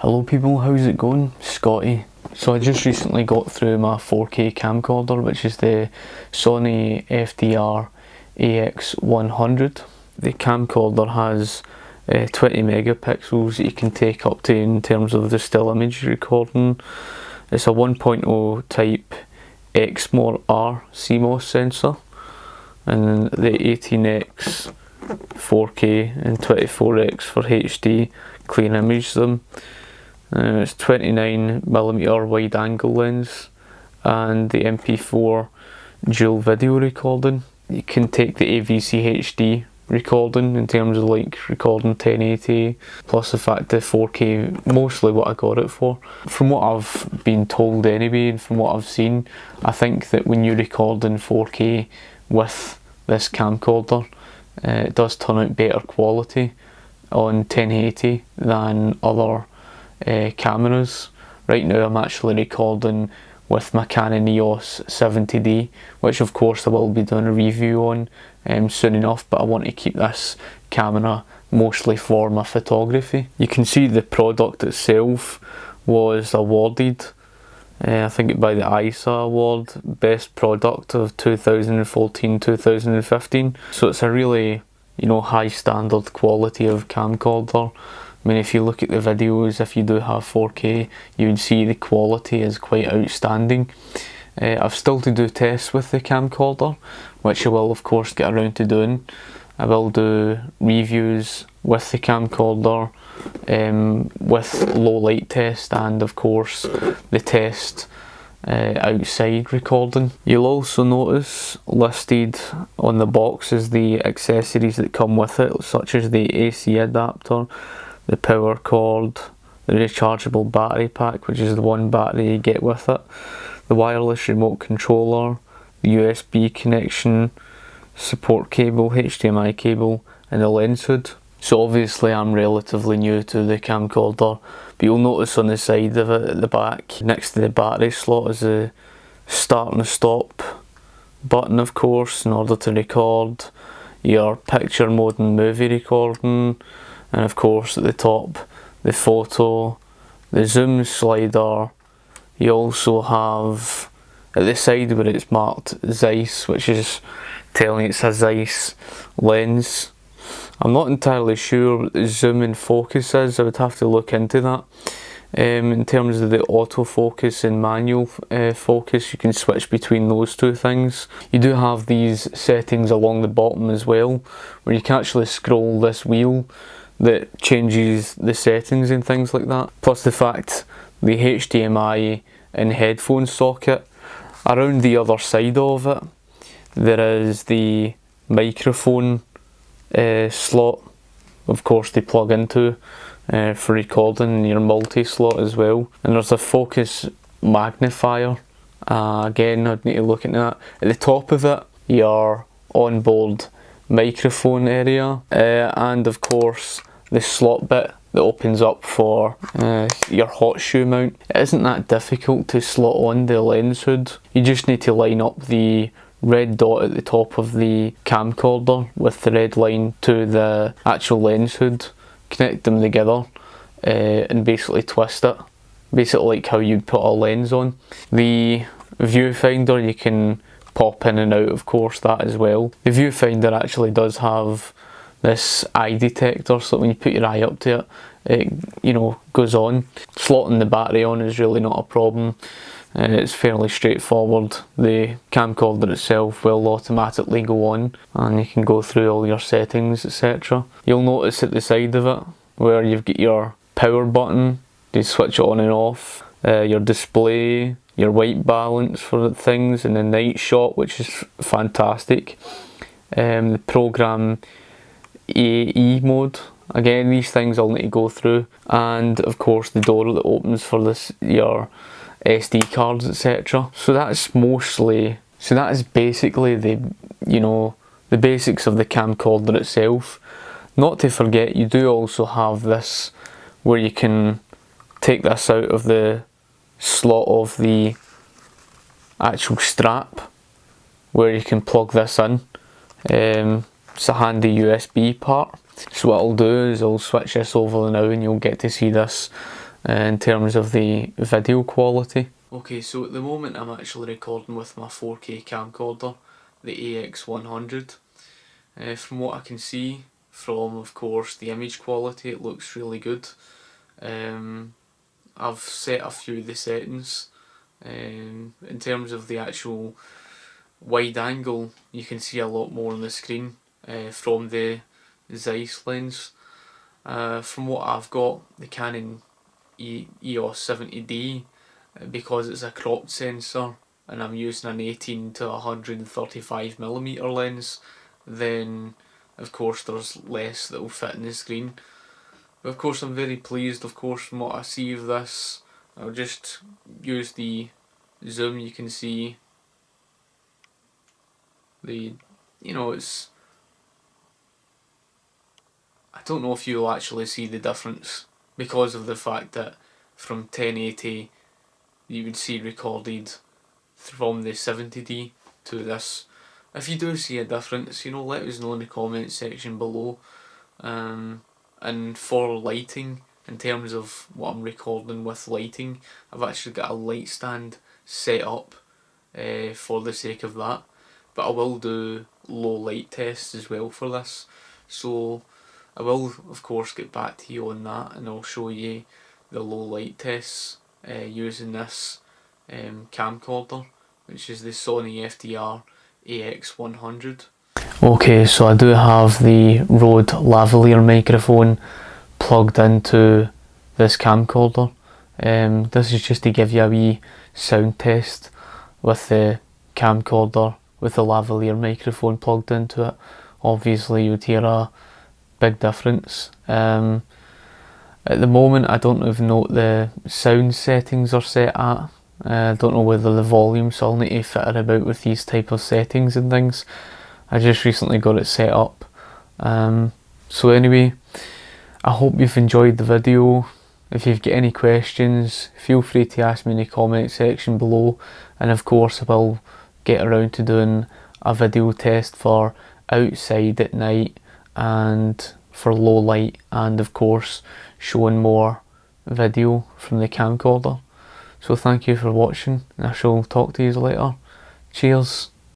Hello people, how's it going? Scotty. So I just recently got through my 4K camcorder, which is the Sony FDR AX100. The camcorder has 20 megapixels that you can take up to in terms of the still image recording. It's a 1.0 type X-R CMOS sensor, and the 18x 4K and 24x for HD clean image them. It's 29mm wide angle lens and the MP4 dual video recording. You can take the AVC HD recording in terms of like recording 1080, plus the fact that 4K mostly what I got it for. From what I've been told anyway, and from what I've seen, I think that when you record in 4K with this camcorder, it does turn out better quality on 1080 than other cameras. Right now I'm actually recording with my Canon EOS 70D, which of course I will be doing a review on soon enough, but I want to keep this camera mostly for my photography. You can see the product itself was awarded, I think by the ISA award, best product of 2014-2015. So it's a really, high standard quality of camcorder. I mean, if you look at the videos, if you do have 4K, you would see the quality is quite outstanding. I've still to do tests with the camcorder, which I will of course get around to doing. I will do reviews with the camcorder, with low light test, and of course the test outside recording. You'll also notice listed on the box is the accessories that come with it, such as the AC adapter, the power cord, the rechargeable battery pack, which is the one battery you get with it, the wireless remote controller, the USB connection, support cable, HDMI cable, and the lens hood. So obviously I'm relatively new to the camcorder, but you'll notice on the side of it at the back, next to the battery slot, is a start and stop button, of course, in order to record your picture mode and movie recording. And of course at the top, the photo, the zoom slider. You also have at the side where it's marked Zeiss, which is telling it's a Zeiss lens. I'm not entirely sure what the zoom and focus is, I would have to look into that. In terms of the autofocus and manual focus, you can switch between those two things. You do have these settings along the bottom as well, where you can actually scroll this wheel that changes the settings and things like that. Plus the fact the HDMI and headphone socket. Around the other side of it, there is the microphone slot, of course, they plug into for recording, and your multi-slot as well. And there's a focus magnifier. Again, I'd need to look into that. At the top of it, your onboard microphone area, and of course the slot bit that opens up for your hot shoe mount. It isn't that difficult to slot on the lens hood. You just need to line up the red dot at the top of the camcorder with the red line to the actual lens hood, connect them together, and basically twist it, basically like how you'd put a lens on. The viewfinder, you can pop in and out, of course, that as well. The viewfinder actually does have this eye detector, so that when you put your eye up to it, it goes on. Slotting the battery on is really not a problem. It's fairly straightforward. The camcorder itself will automatically go on, and you can go through all your settings, etc. You'll notice at the side of it where you've got your power button to switch it on and off, your display, your white balance for things, and the night shot, which is fantastic. The program AE mode, again, these things I'll need to go through, and of course the door that opens for your SD cards, etc. So that is basically the basics of the camcorder itself. Not to forget, you do also have this where you can take this out of the slot of the actual strap, where you can plug this in. It's a handy USB part. So what I'll do is I'll switch this over now, and you'll get to see this in terms of the video quality. Okay, so at the moment I'm actually recording with my 4K camcorder, the AX100. From what I can see, from of course the image quality, it looks really good. I've set a few of the settings. In terms of the actual wide angle, you can see a lot more on the screen from the Zeiss lens. From what I've got, the Canon EOS 70D, because it's a cropped sensor and I'm using an 18 to 135mm lens, then of course there's less that will fit in the screen. But of course I'm very pleased, of course, from what I see of this. I'll just use the zoom. You can see the, it's, I don't know if you'll actually see the difference, because of the fact that from 1080 you would see recorded from the 70D to this. If you do see a difference, let us know in the comment section below. And for lighting, in terms of what I'm recording with lighting, I've actually got a light stand set up for the sake of that. But I will do low light tests as well for this. So I will of course get back to you on that, and I'll show you the low light tests using this camcorder, which is the Sony FDR AX100. Okay, so I do have the Rode lavalier microphone plugged into this camcorder. This is just to give you a wee sound test with the camcorder with the lavalier microphone plugged into it. Obviously you'd hear a big difference. At the moment I don't even know what the sound settings are set at. I don't know whether the volume, so I'll need to fiddle about with these type of settings and things. I just recently got it set up. So anyway, I hope you've enjoyed the video. If you've got any questions, feel free to ask me in the comment section below, and of course I will get around to doing a video test for outside at night and for low light, and of course showing more video from the camcorder. So thank you for watching, and I shall talk to you later. Cheers.